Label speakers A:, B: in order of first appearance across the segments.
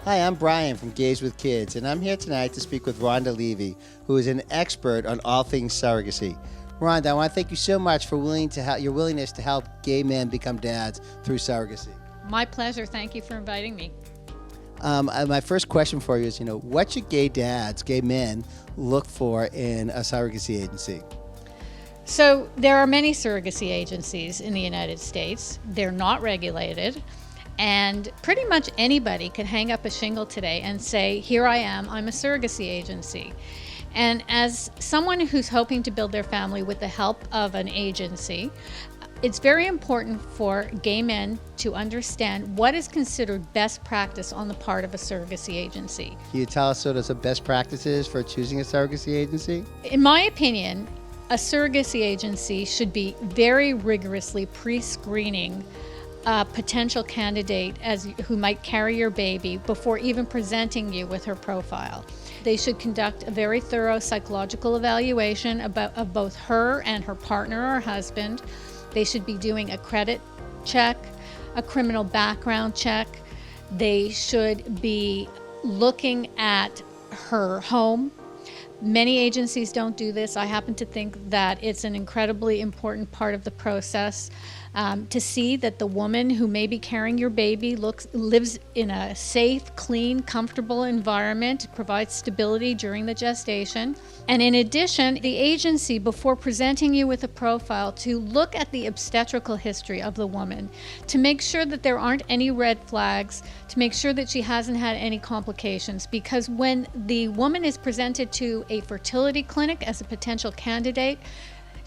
A: Hi, I'm Brian from Gays with Kids, and I'm here tonight to speak with Rhonda Levy, who is an expert on all things surrogacy. Rhonda, I want to thank you so much for your willingness to help gay men become dads through surrogacy.
B: My pleasure. Thank you for inviting me.
A: My first question for you is, what should gay men, look for in a surrogacy agency?
B: So there are many surrogacy agencies in the United States. They're not regulated. And pretty much anybody can hang up a shingle today and say, here I am, I'm a surrogacy agency. And as someone who's hoping to build their family with the help of an agency, it's very important for gay men to understand what is considered best practice on the part of a surrogacy agency.
A: Can you tell us sort of some best practices for choosing a surrogacy agency?
B: In my opinion, a surrogacy agency should be very rigorously pre-screening a potential candidate who might carry your baby before even presenting you with her profile. They should conduct a very thorough psychological evaluation of both her and her partner or husband. They should be doing a credit check, a criminal background check. They should be looking at her home. Many agencies don't do this. I happen to think that it's an incredibly important part of the process to see that the woman who may be carrying your baby lives in a safe, clean, comfortable environment, provides stability during the gestation. And in addition, the agency, before presenting you with a profile, to look at the obstetrical history of the woman, to make sure that there aren't any red flags, to make sure that she hasn't had any complications. Because when the woman is presented to a fertility clinic as a potential candidate,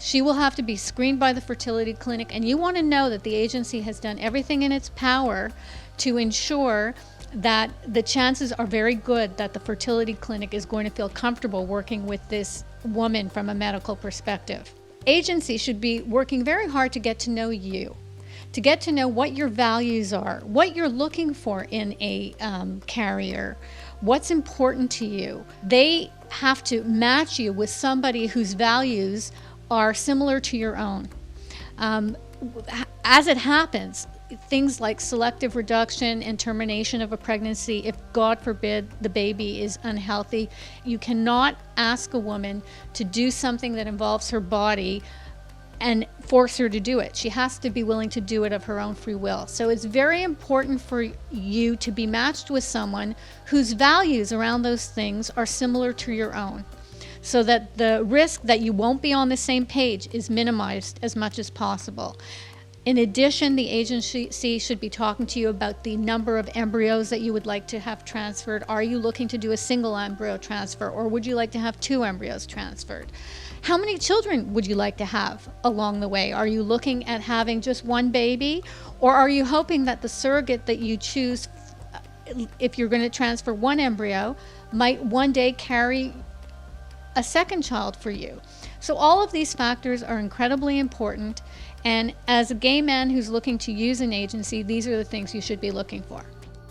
B: she will have to be screened by the fertility clinic, and you want to know that the agency has done everything in its power to ensure that the chances are very good that the fertility clinic is going to feel comfortable working with this woman from a medical perspective. Agencies should be working very hard to get to know you, to get to know what your values are, what you're looking for in a carrier, what's important to you. They have to match you with somebody whose values are similar to your own. As it happens, things like selective reduction and termination of a pregnancy, if God forbid the baby is unhealthy, you cannot ask a woman to do something that involves her body and force her to do it. She has to be willing to do it of her own free will. So it's very important for you to be matched with someone whose values around those things are similar to your own, so that the risk that you won't be on the same page is minimized as much as possible. In addition, the agency should be talking to you about the number of embryos that you would like to have transferred. Are you looking to do a single embryo transfer, or would you like to have 2 embryos transferred? How many children would you like to have along the way? Are you looking at having just 1 baby, or are you hoping that the surrogate that you choose, if you're going to transfer 1 embryo, might one day carry a second child for you? So all of these factors are incredibly important, and as a gay man who's looking to use an agency, these are the things you should be looking for.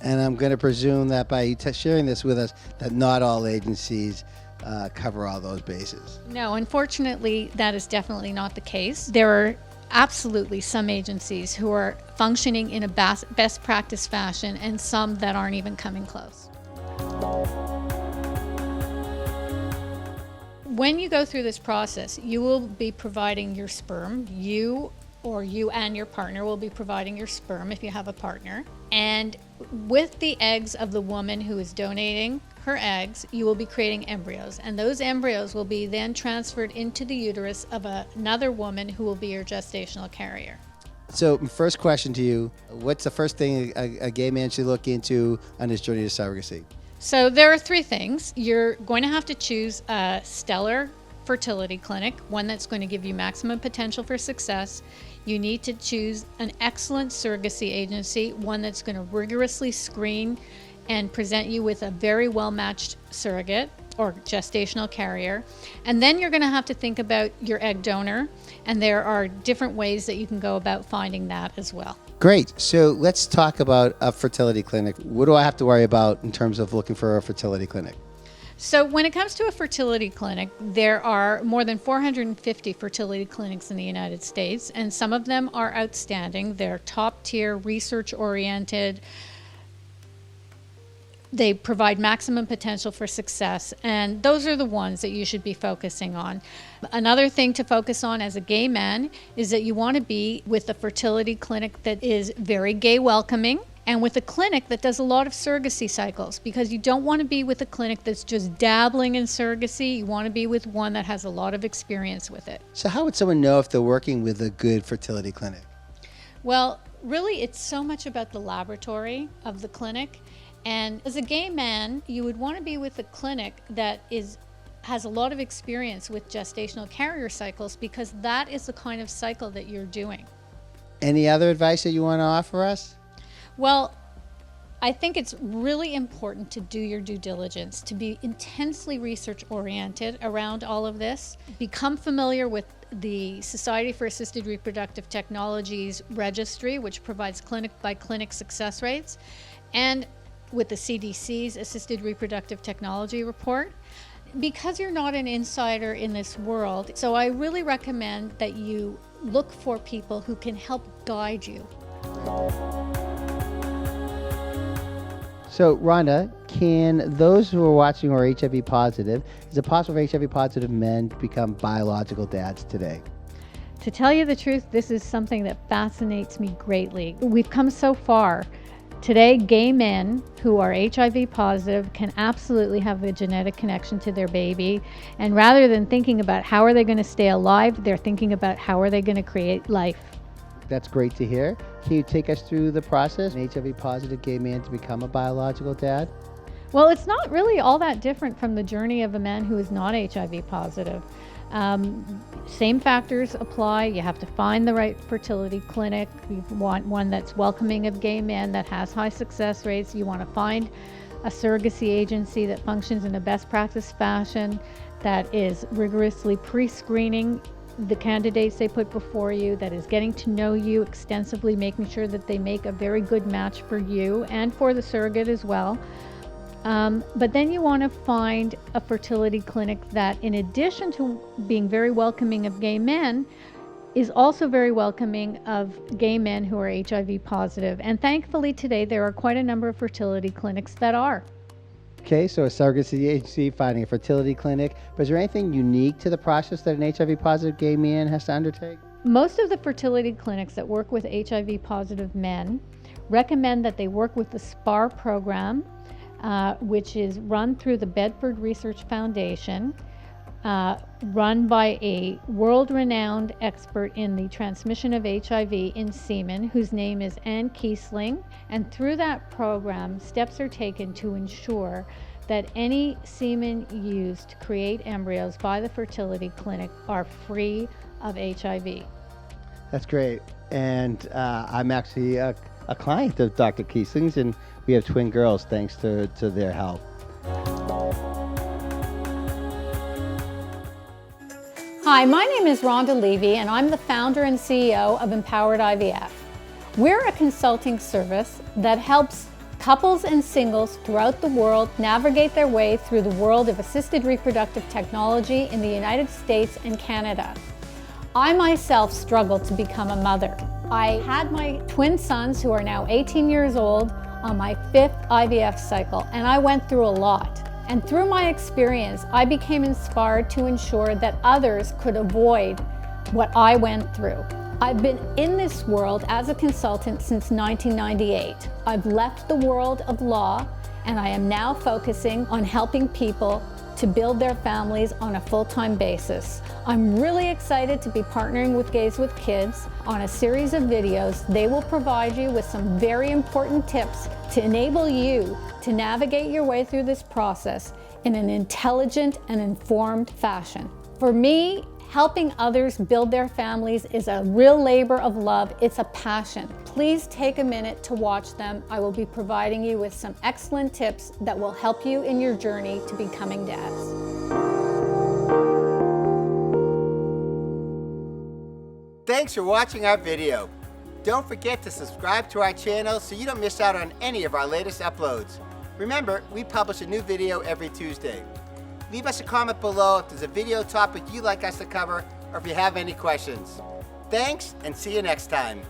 A: And I'm going to presume that by you sharing this with us, that not all agencies cover all those bases.
B: No, unfortunately, that is definitely not the case. There are absolutely some agencies who are functioning in a best practice fashion, and some that aren't even coming close. When you go through this process, you will be providing your sperm. You and your partner will be providing your sperm if you have a partner. And with the eggs of the woman who is donating her eggs, you will be creating embryos. And those embryos will be then transferred into the uterus of another woman who will be your gestational carrier.
A: So first question to you, what's the first thing a gay man should look into on his journey to surrogacy?
B: So there are 3 things. You're going to have to choose a stellar fertility clinic, one that's going to give you maximum potential for success. You need to choose an excellent surrogacy agency, one that's going to rigorously screen and present you with a very well-matched surrogate or gestational carrier. And then you're going to have to think about your egg donor, and there are different ways that you can go about finding that as well.
A: Great. So let's talk about a fertility clinic. What do I have to worry about in terms of looking for a fertility clinic?
B: So when it comes to a fertility clinic, there are more than 450 fertility clinics in the United States, and some of them are outstanding. They're top-tier, research-oriented, They provide maximum potential for success, and those are the ones that you should be focusing on. Another thing to focus on as a gay man is that you want to be with a fertility clinic that is very gay welcoming, and with a clinic that does a lot of surrogacy cycles, because you don't want to be with a clinic that's just dabbling in surrogacy. You want to be with one that has a lot of experience with it.
A: So how would someone know if they're working with a good fertility clinic?
B: Well, really, it's so much about the laboratory of the clinic. And as a gay man, you would want to be with a clinic that has a lot of experience with gestational carrier cycles, because that is the kind of cycle that you're doing.
A: Any other advice that you want to offer us?
B: Well, I think it's really important to do your due diligence, to be intensely research-oriented around all of this. Become familiar with the Society for Assisted Reproductive Technologies registry, which provides clinic-by-clinic success rates, and with the CDC's Assisted Reproductive Technology report, because you're not an insider in this world. So I really recommend that you look for people who can help guide you.
A: So, Rhonda, can those who are watching who are HIV positive, is it possible for HIV positive men to become biological dads today?
B: To tell you the truth, this is something that fascinates me greatly. We've come so far. Today, gay men who are HIV positive can absolutely have a genetic connection to their baby. And rather than thinking about how are they going to stay alive, they're thinking about how are they going to create life.
A: That's great to hear. Can you take us through the process, an HIV positive gay man to become a biological dad?
B: Well, it's not really all that different from the journey of a man who is not HIV positive. Same factors apply. You have to find the right fertility clinic. You want one that's welcoming of gay men, that has high success rates. You want to find a surrogacy agency that functions in a best practice fashion, that is rigorously pre-screening the candidates they put before you, that is getting to know you extensively, making sure that they make a very good match for you and for the surrogate as well. But then you want to find a fertility clinic that, in addition to being very welcoming of gay men, is also very welcoming of gay men who are HIV positive. And thankfully today there are quite a number of fertility clinics that are.
A: Okay, so a surrogacy agency, finding a fertility clinic. But is there anything unique to the process that an HIV positive gay man has to undertake?
B: Most of the fertility clinics that work with HIV positive men recommend that they work with the SPAR program, which is run through the Bedford Research Foundation, run by a world-renowned expert in the transmission of HIV in semen, whose name is Ann Kiesling. And through that program, steps are taken to ensure that any semen used to create embryos by the fertility clinic are free of HIV.
A: That's great. And I'm actually a client of Dr. Kiesling's, and we have twin girls thanks to their help.
B: Hi, my name is Rhonda Levy, and I'm the founder and CEO of Empowered IVF. We're a consulting service that helps couples and singles throughout the world navigate their way through the world of assisted reproductive technology in the United States and Canada. I myself struggled to become a mother. I had my twin sons, who are now 18 years old, on my 5th IVF cycle, and I went through a lot. And through my experience, I became inspired to ensure that others could avoid what I went through. I've been in this world as a consultant since 1998. I've left the world of law, and I am now focusing on helping people to build their families on a full-time basis. I'm really excited to be partnering with Gays with Kids on a series of videos. They will provide you with some very important tips to enable you to navigate your way through this process in an intelligent and informed fashion. For me, helping others build their families is a real labor of love. It's a passion. Please take a minute to watch them. I will be providing you with some excellent tips that will help you in your journey to becoming dads.
A: Thanks for watching our video. Don't forget to subscribe to our channel so you don't miss out on any of our latest uploads. Remember, we publish a new video every Tuesday. Leave us a comment below if there's a video topic you'd like us to cover, or if you have any questions. Thanks, and see you next time.